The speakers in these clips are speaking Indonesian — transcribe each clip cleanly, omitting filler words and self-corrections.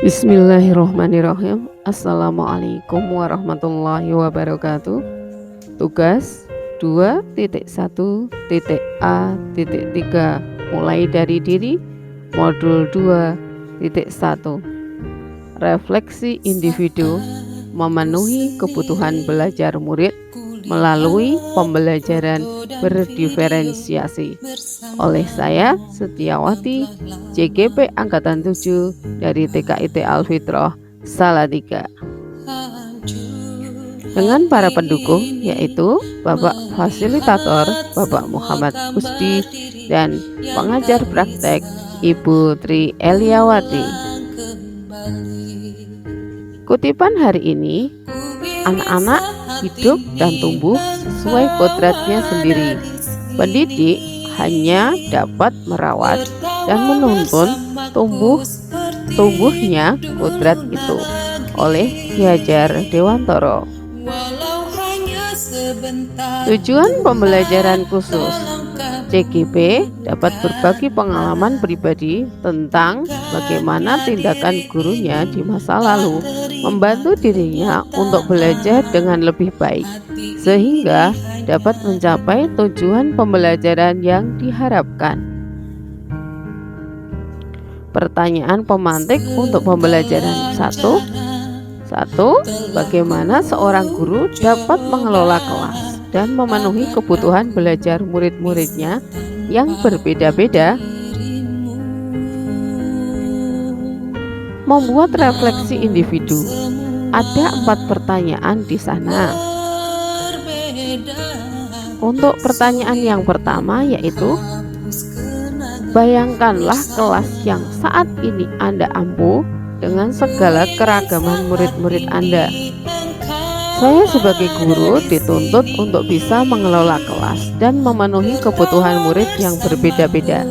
Bismillahirrohmanirrohim. Assalamualaikum warahmatullahi wabarakatuh. Tugas 2.1.A.3 mulai dari diri. Modul 2.1. Refleksi individu memenuhi kebutuhan belajar murid melalui pembelajaran berdiferensiasi oleh saya Setiawati, JGP Angkatan 7 dari TKIT Al-Fitrah Salatiga, dengan para pendukung yaitu Bapak Fasilitator Bapak Muhammad Kusdi dan pengajar praktek Ibu Tri Eliawati. Kutipan hari ini, anak-anak hidup dan tumbuh sesuai kodratnya sendiri. Pendidik hanya dapat merawat dan menuntun tumbuhnya kodrat itu oleh Ki Hajar Dewantoro. Tujuan pembelajaran khusus CGP dapat berbagi pengalaman pribadi tentang bagaimana tindakan gurunya di masa lalu membantu dirinya untuk belajar dengan lebih baik, sehingga dapat mencapai tujuan pembelajaran yang diharapkan. Pertanyaan pemantik untuk pembelajaran 1. Bagaimana seorang guru dapat mengelola kelas dan memenuhi kebutuhan belajar murid-muridnya yang berbeda-beda? Membuat refleksi individu. Ada 4 pertanyaan di sana. Untuk pertanyaan yang pertama yaitu, bayangkanlah kelas yang saat ini Anda ampu dengan segala keragaman murid-murid Anda. Saya sebagai guru dituntut untuk bisa mengelola kelas dan memenuhi kebutuhan murid yang berbeda-beda.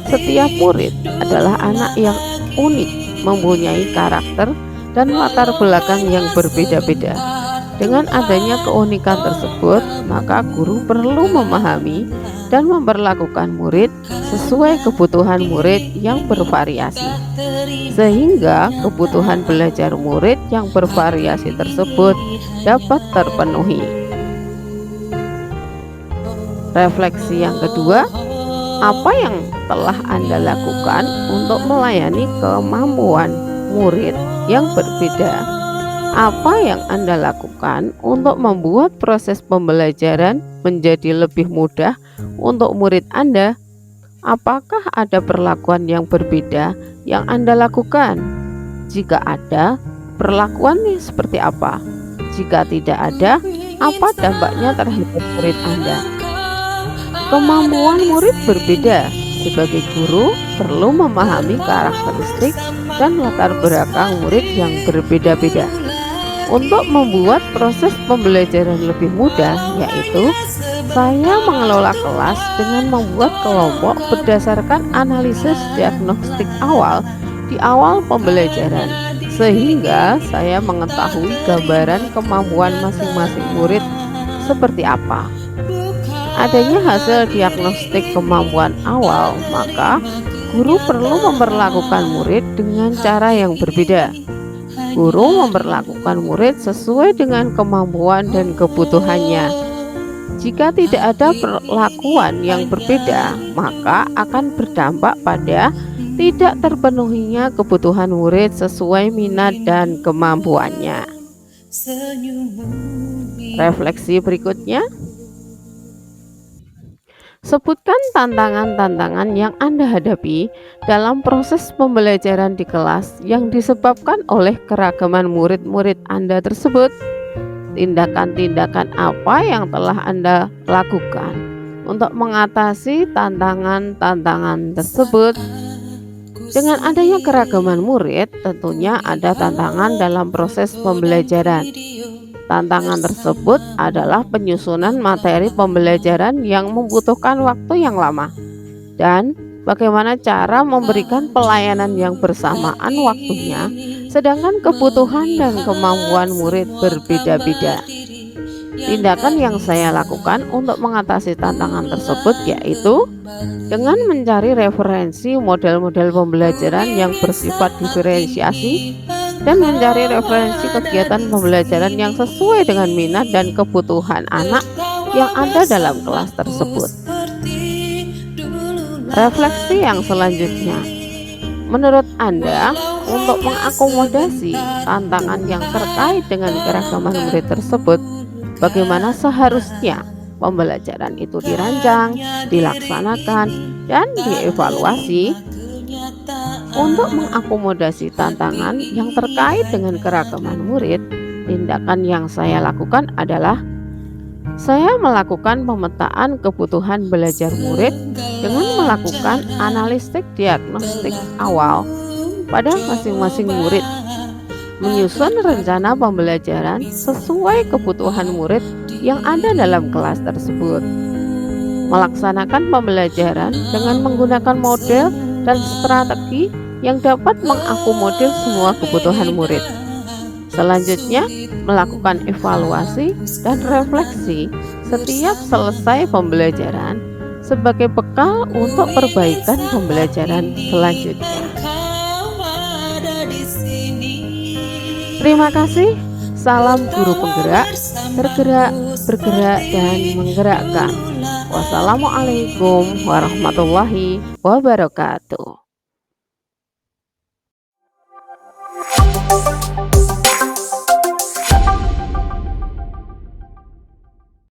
Setiap murid adalah anak yang unik, mempunyai karakter dan latar belakang yang berbeda-beda. Dengan adanya keunikan tersebut, maka guru perlu memahami dan memperlakukan murid sesuai kebutuhan murid yang bervariasi, sehingga kebutuhan belajar murid yang bervariasi tersebut dapat terpenuhi. Refleksi yang kedua, apa yang telah Anda lakukan untuk melayani kemampuan murid yang berbeda? Apa yang Anda lakukan untuk membuat proses pembelajaran menjadi lebih mudah untuk murid Anda? Apakah ada perlakuan yang berbeda yang Anda lakukan? Jika ada, perlakuannya seperti apa? Jika tidak ada, apa dampaknya terhadap murid Anda? Kemampuan murid berbeda. Sebagai guru, perlu memahami karakteristik dan latar belakang murid yang berbeda-beda. Untuk membuat proses pembelajaran lebih mudah, yaitu saya mengelola kelas dengan membuat kelompok berdasarkan analisis diagnostik awal di awal pembelajaran, sehingga saya mengetahui gambaran kemampuan masing-masing murid seperti apa. Adanya hasil diagnostik kemampuan awal, maka guru perlu memperlakukan murid dengan cara yang berbeda. Guru memperlakukan murid sesuai dengan kemampuan dan kebutuhannya. Jika tidak ada perlakuan yang berbeda, maka akan berdampak pada tidak terpenuhinya kebutuhan murid sesuai minat dan kemampuannya. Refleksi berikutnya, sebutkan tantangan-tantangan yang Anda hadapi dalam proses pembelajaran di kelas yang disebabkan oleh keragaman murid-murid Anda tersebut. Tindakan-tindakan apa yang telah Anda lakukan untuk mengatasi tantangan-tantangan tersebut? Dengan adanya keragaman murid, tentunya ada tantangan dalam proses pembelajaran. Tantangan tersebut adalah penyusunan materi pembelajaran yang membutuhkan waktu yang lama, dan bagaimana cara memberikan pelayanan yang bersamaan waktunya, sedangkan kebutuhan dan kemampuan murid berbeda-beda. Tindakan yang saya lakukan untuk mengatasi tantangan tersebut yaitu dengan mencari referensi model-model pembelajaran yang bersifat diferensiasi dan mencari referensi kegiatan pembelajaran yang sesuai dengan minat dan kebutuhan anak yang ada dalam kelas tersebut. Refleksi yang selanjutnya, menurut Anda, untuk mengakomodasi tantangan yang terkait dengan keragaman murid tersebut, bagaimana seharusnya pembelajaran itu dirancang, dilaksanakan, dan dievaluasi? Untuk mengakomodasi tantangan yang terkait dengan keragaman murid, tindakan yang saya lakukan adalah saya melakukan pemetaan kebutuhan belajar murid dengan melakukan analitik diagnostik awal pada masing-masing murid, menyusun rencana pembelajaran sesuai kebutuhan murid yang ada dalam kelas tersebut, melaksanakan pembelajaran dengan menggunakan model dan strategi yang dapat mengakomodir semua kebutuhan murid. Selanjutnya, melakukan evaluasi dan refleksi setiap selesai pembelajaran sebagai bekal untuk perbaikan pembelajaran selanjutnya. Terima kasih. Salam guru penggerak, bergerak, bergerak, dan menggerakkan. Wassalamualaikum warahmatullahi wabarakatuh.